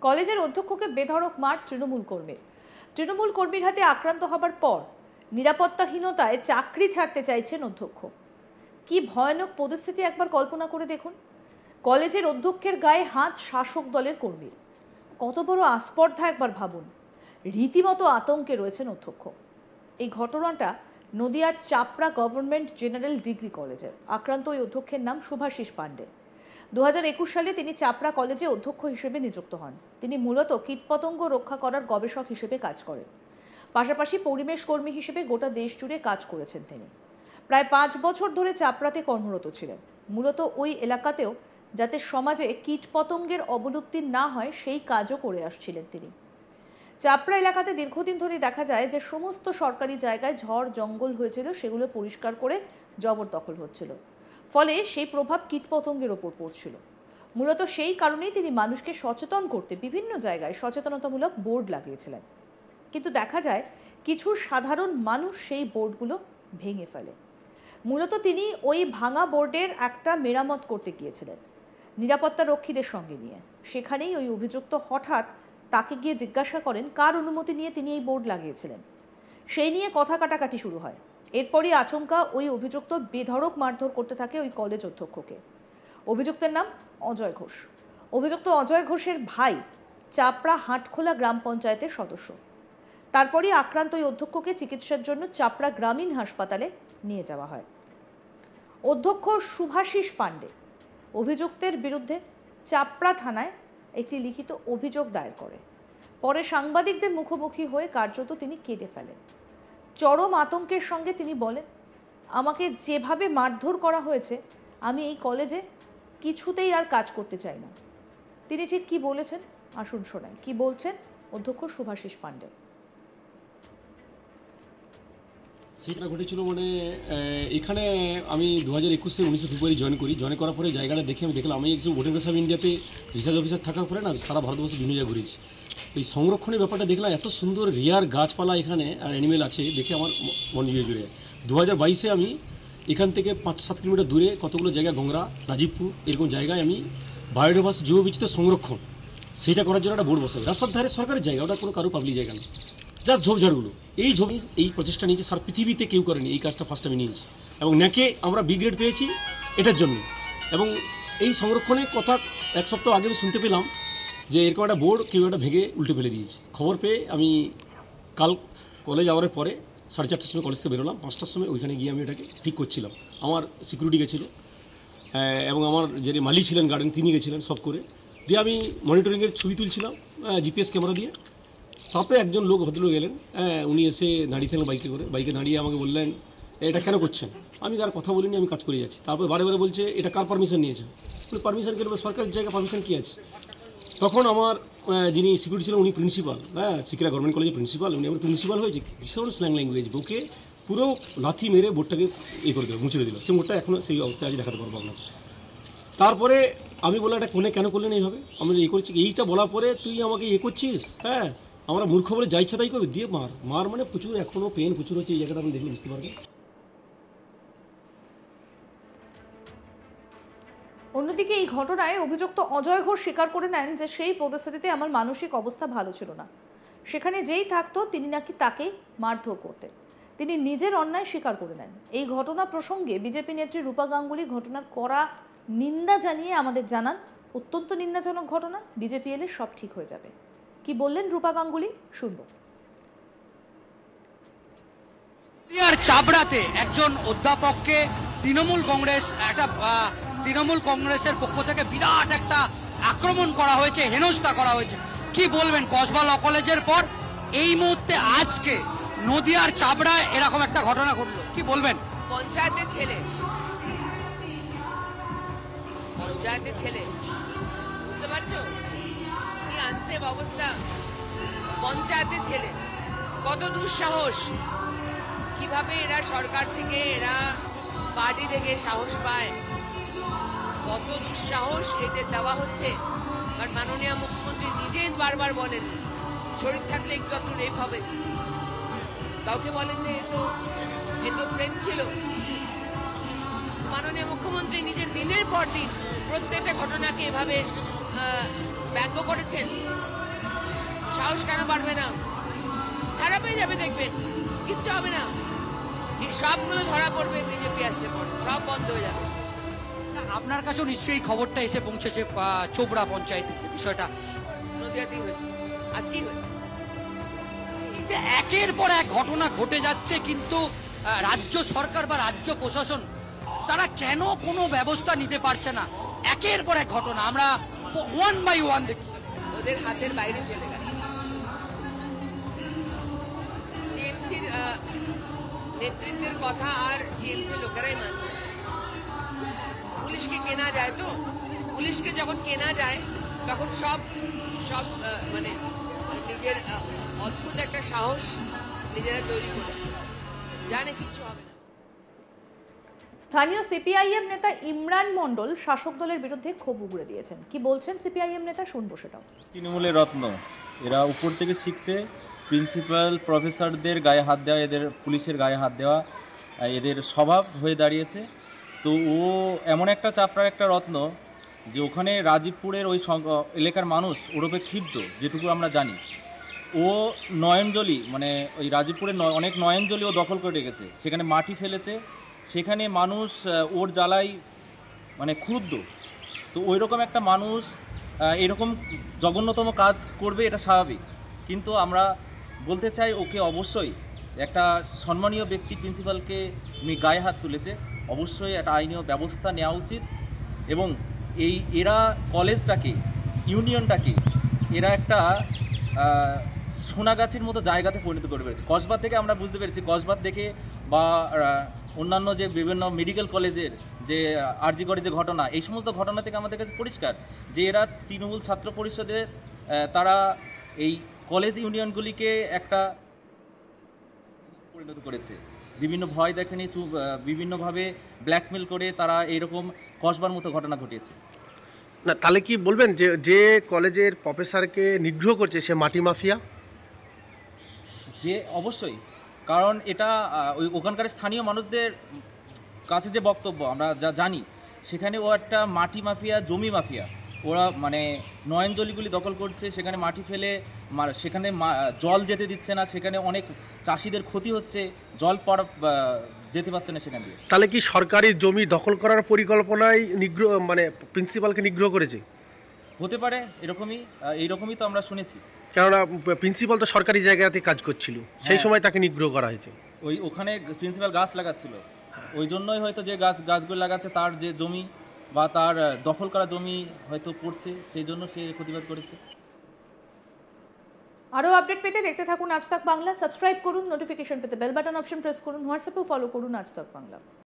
কলেজের অধ্যক্ষকে বেধড়ক মার তৃণমূল কর্মীর হাতে আক্রান্ত হবার পর নিরাপত্তাহীনতায় চাকরি ছাড়তে চাইছেন অধ্যক্ষ। কি ভয়ানক পরিস্থিতি একবার কল্পনা করে দেখুন। কলেজের অধ্যক্ষের গায়ে হাত শাসক দলের কর্মীর। কত বড় আস্পর্ধা একবার ভাবুন। রীতিমতো আতঙ্কে রয়েছেন অধ্যক্ষ। এই ঘটনাটা নদিয়ার চাপড়া গভর্নমেন্ট জেনারেল ডিগ্রি কলেজের। আক্রান্ত ওই অধ্যক্ষের নাম শুভাশিস পাণ্ডে। 2021 সালে তিনি চাপড়া কলেজে অধ্যক্ষ হিসেবে নিযুক্ত হন। তিনি মূলত কীটপতঙ্গ রক্ষা করার গবেষক হিসেবে কাজ করেন। পাশাপাশি পরিবেশ কর্মী হিসেবে গোটা দেশ জুড়ে কাজ করেছেন তিনি। প্রায় 5 বছর ধরে চাপড়াতে কর্মরত ছিলেন। মূলত ওই এলাকাতেও যাতে সমাজে কীটপতঙ্গের অবলুপ্তি না হয় সেই কাজও করে আসছিলেন তিনি। চাপড়া এলাকাতে দীর্ঘদিন ধরে দেখা যায় যে সমস্ত সরকারি জায়গায় ঝড় জঙ্গল হয়েছিল, সেগুলো পরিষ্কার করে জবরদখল হচ্ছিল। ফলে সেই প্রভাব কীটপতঙ্গের ওপর পড়ছিল। মূলত সেই কারণেই তিনি মানুষকে সচেতন করতে বিভিন্ন জায়গায় সচেতনতামূলক বোর্ড লাগিয়েছিলেন। কিন্তু দেখা যায় কিছু সাধারণ মানুষ সেই বোর্ডগুলো ভেঙে ফেলে। মূলত তিনি ওই ভাঙা বোর্ডের একটা মেরামত করতে গিয়েছিলেন নিরাপত্তা রক্ষীদের সঙ্গে নিয়ে। সেখানেই ওই অভিযুক্ত হঠাৎ তাকে গিয়ে জিজ্ঞাসা করেন কার অনুমতি নিয়ে তিনি এই বোর্ড লাগিয়েছিলেন। সেই নিয়ে কথা কাটাকাটি শুরু হয়। এরপরই আচমকা ওই অভিযুক্ত বেধড়ক মারধর করতে থাকে ওই কলেজ অধ্যক্ষকে। অভিযুক্তের নাম অজয় ঘোষ। অভিযুক্ত অজয় ঘোষের ভাই চাপড়া হাটখোলা গ্রাম পঞ্চায়েতের সদস্য। তারপরই আক্রান্ত ওই অধ্যক্ষকে চিকিৎসার জন্য চাপড়া গ্রামীণ হাসপাতালে নিয়ে যাওয়া হয়। অধ্যক্ষ শুভাশিস পাণ্ডে অভিযুক্তের বিরুদ্ধে চাপড়া থানায় একটি লিখিত অভিযোগ দায়ের করে। পরে সাংবাদিকদের মুখোমুখি হয়ে কার্যত তিনি কেঁদে ফেলেন। চরম আতঙ্কের সঙ্গে তিনি বলেন, আমাকে যেভাবে মারধর করা হয়েছে আমি এই কলেজে কিছুতেই আর কাজ করতে চাই না। তিনি ঠিক কি বলেছেন আসুন শোনাই। কি বলছেন অধ্যক্ষ শুভাশিস পাণ্ডে। সেটা ঘটেছিল এখানে আমি 2021 19 ফেব্রুয়ারি জয়েন করি। জয়েন করার পরে জায়গাটা দেখে আমি দেখলাম, আমি একজন ভোটেন্দ্র সাহেব ইন্ডিয়াতে রিসার্চ অফিসার থাকার পরে না সারা ভারতবর্ষে বিভিন্ন জায়গায় ঘুরেছি। তো এই সংরক্ষণের ব্যাপারটা দেখলাম, এত সুন্দর রিয়ার গাছপালা এখানে আর অ্যানিমেল আছে, দেখে আমার মন জুড়ে। 2022 আমি এখান থেকে 5-7 কিলোমিটার দূরে কতগুলো জায়গায় গংরা, রাজীবপুর এরকম জায়গায় আমি বায়োডাইভার্সিটি জৈববৈচিত্র্য সংরক্ষণ সেটা করার জন্য একটা বোর্ড বসাই। রাস্তার ধারে সরকারের জায়গা, ওটা কোনো কারো পাবলিক জায়গা না, জাস্ট ঝোপঝাড়গুলো। এই প্রচেষ্টা নিয়েছে সারা পৃথিবীতে কেউ করেনি। এই কাজটা ফার্স্ট আমি নিয়েছি এবং ন্যাকে আমরা বি গ্রেড পেয়েছি এটার জন্য। এবং এই সংরক্ষণের কথা 1 সপ্তাহ আগে আমি শুনতে পেলাম যে এরকম একটা বোর্ড কেউ একটা ভেঙে উল্টে ফেলে দিয়েছে। খবর পেয়ে আমি কাল কলেজ আওয়ারের পরে 4:30টার সময় কলেজ থেকে বেরোলাম। 5টার সময় ওইখানে গিয়ে আমি এটাকে ঠিক করছিলাম। আমার সিকিউরিটি গেছিলো এবং আমার যে মালি ছিলেন গার্ডেন তিনি গেছিলেন, সব করে দিয়ে আমি মনিটরিংয়ের ছবি তুলছিলাম জিপিএস ক্যামেরা দিয়ে। তারপরে একজন লোক ভদ্রলোক এলেন, উনি এসে দাঁড়িয়ে থাকলেন বাইকে দাঁড়িয়ে আমাকে বললেন এটা কেন করছেন। আমি তার কথা বলিনি, আমি কাজ করে যাচ্ছি। তারপরে বারে বারে বলছে এটা কার পারমিশন নিয়েছে। পারমিশন কেন, সরকারের জায়গায় পারমিশন কী আছে। তখন আমার যিনি সিকিউরিটি ছিলেন উনি প্রিন্সিপাল, সিকিরা গভর্নমেন্ট কলেজের প্রিন্সিপাল, উনি আমার প্রিন্সিপাল হয়েছে ভীষণ স্ল্যাং ল্যাঙ্গুয়েজ, ওকে পুরো লাথি মেরে বোর্ডটাকে করে দিল, মুছে দিল। সেই বোর্ডটা এখনও সেই অবস্থায় আজ দেখাতে পারবো আপনাকে। তারপরে আমি বললাম এটা কেন করলেন এইভাবে, আমি করছি এইটা বলার পরে তুই আমাকে করছিস, আমরা মূর্খ বলে যা ইচ্ছা তাই করবে, দিয়ে মার মানে প্রচুর, এখনও পেন প্রচুর হচ্ছে। এই জায়গাটা আপনি দেখলে বুঝতে পারবেন। অন্যদিকে এই ঘটনায় অভিযুক্ত অজয় ঘোষ স্বীকার করে নেন যে সেই পরিস্থিতিতে আমার মানসিক অবস্থা ভালো ছিল না। সেখানে যেই থাকতো তিনি নাকি তাকেই মারধর করতেন। তিনি নিজের অন্যায় স্বীকার করে নেন। এই ঘটনা প্রসঙ্গে বিজেপি নেত্রী রূপা গাঙ্গুলি ঘটনার কড়া নিন্দা জানিয়ে আমাদের জানান, অত্যন্ত নিন্দাজনক ঘটনা, বিজেপি এলে সব ঠিক হয়ে যাবে। কি বললেন রূপা গাঙ্গুলি শুনব। চাপড়াতে একজন অধ্যাপককে তৃণমূল কংগ্রেসের পক্ষ থেকে বিরাট একটা আক্রমণ করা হয়েছে, হেনস্থা করা হয়েছে। কি বলবেন কসবা ল কলেজের পর এই মুহূর্তে আজকে নদিয়ার চাপড়ায় এরকম একটা ঘটনা ঘটলো, কি বলবেন? পঞ্চায়েতের ছেলে বুঝতে পারছো কি আনসেফ অবস্থা। পঞ্চায়েতের ছেলে, কত দুঃসাহস, কিভাবে এরা সরকার থেকে, এরা পার্টি থেকে সাহস পায়, কত দুঃসাহস এদের দেওয়া হচ্ছে। কারণ মাননীয় মুখ্যমন্ত্রী নিজেই বারবার বলেন শরীর থাকলে একটু একটু রেপ হবে। কাউকে বলেন যে এ তো প্রেম ছিল। মাননীয় মুখ্যমন্ত্রী নিজের দিনের পর দিন প্রত্যেকটা ঘটনাকে এভাবে ব্যঙ্গ করেছেন, সাহস কেন বাড়বে না? ছাড়া পেয়ে যাবে, দেখবেন কিচ্ছু হবে না। এই সবগুলো ধরা পড়বে বিজেপি আসলে পরে, সব বন্ধ হয়ে যাবে। আপনার কাছেও নিশ্চয়ই খবরটা এসে পৌঁছেছে চোপড়া পঞ্চায়েতের যে বিষয়টা নদিয়াতেই হয়েছে, আজকেই হয়েছে। এই যে একের পর এক ঘটনা ঘটে যাচ্ছে, কিন্তু রাজ্য সরকার বা রাজ্য প্রশাসন তারা কেন কোনো ব্যবস্থা নিতে পারছে না? একের পর এক ঘটনা আমরা ওয়ান বাই ওয়ান দেখছি। ওদের হাতের বাইরে চলে গেছে। টিএমসির নেতৃত্বের কথা আর টিএমসির লোকেরাই মানছে। পুলিশকে কেনা যায়, তো পুলিশকে যখন কেনা যায় তখন সব মানে নিজের অদ্ভুত একটা সাহস নিজেরা তৈরি করেছে, জানে কিচ্ছু হবে না। স্থানীয় সিপিআইএম নেতা ইমরান মণ্ডল শাসক দলের বিরুদ্ধে ক্ষোভ উগড়ে দিয়েছেন। কি বলছেন সিপিআইএম নেতা, শুনবো সেটাও। তৃণমূলের রত্ন, এরা উপর থেকে শিখছে। প্রিন্সিপাল প্রফেসরদের গায়ে হাত দেওয়া, এদের পুলিশের গায়ে হাত দেওয়া এদের স্বভাব হয়ে দাঁড়িয়েছে। তো ও এমন একটা চাপড়ার একটা রত্ন যে ওখানে রাজীবপুরের ওই এলাকার মানুষ ওরূপে ক্ষিপ্ত, যেটুকু আমরা জানি। ও নয়নজলি, মানে ওই রাজীবপুরের অনেক নয়নজলি ও দখল করে রেখেছে, সেখানে মাটি ফেলেছে, সেখানে মানুষ ওর জ্বালাই মানে ক্ষুব্ধ। তো ওই রকম একটা মানুষ এরকম জঘন্যতম কাজ করবে, এটা স্বাভাবিক। কিন্তু আমরা বলতে চাই, ওকে অবশ্যই একটা সম্মানীয় ব্যক্তি প্রিন্সিপালকে গায়ে হাত তুলেছে, অবশ্যই একটা আইনীয় ব্যবস্থা নেওয়া উচিত। এবং এরা কলেজটাকে, ইউনিয়নটাকে এরা একটা সোনাগাছির মতো জায়গাতে পরিণত করে পেরেছে। কসবা থেকে আমরা বুঝতে পেরেছি, কসবা দেখে বা অন্যান্য যে বিভিন্ন মেডিকেল কলেজের যে আরজি করে যে ঘটনা, এই সমস্ত ঘটনা থেকে আমাদের কাছে পরিষ্কার যে এরা তৃণমূল ছাত্র পরিষদের তারা এই কলেজ ইউনিয়নগুলিকে একটা পরিণত করেছে। বিভিন্ন ভয় দেখেনি, বিভিন্নভাবে ব্ল্যাকমেল করে তারা এইরকম কসবার মতো ঘটনা ঘটিয়েছে। না, তাহলে কি বলবেন যে যে কলেজের প্রফেসরকে নিগ্রহ করছে সে মাটি মাফিয়া? যে অবশ্যই, কারণ এটা ওখানকার স্থানীয় মানুষদের কাছে যে বক্তব্য আমরা যা জানি, সেখানে ও একটা মাটি মাফিয়া, জমি মাফিয়া। ওরা মানে নয়নজলিগুলি দখল করছে, সেখানে মাটি ফেলে সেখানে জল যেতে দিচ্ছে না, সেখানে অনেক চাষিদের ক্ষতি হচ্ছে, জল যেতে পারছে না সেখান দিয়ে। তাহলে কি সরকারি জমি দখল করার পরিকল্পনায় নিগ্রহ, মানে প্রিন্সিপালকে নিগ্রহ করেছে? হতে পারে, এইরকমই তো আমরা শুনেছি। কেননা প্রিন্সিপাল তো সরকারি জায়গাতে কাজ করছিল, সেই সময় তাকে নিগ্রহ করা হয়েছে। ওখানে প্রিন্সিপাল গাছ লাগাচ্ছিল, ওই জন্যই হয়তো যে গাছগুলো লাগাচ্ছে তার যে জমি বা তার দখল করা জমি হয়তো পড়ছে, সেই জন্য সে প্রতিবাদ করেছে। আরও আপডেট পেতে দেখতে থাকুন আজ তাক বাংলা। সাবস্ক্রাইব করুন, নোটিফিকেশন পেতে বেল বাটন অপশন প্রেস করুন, হোয়াটসঅ্যাপেও ফলো করুন আজ তাক বাংলা।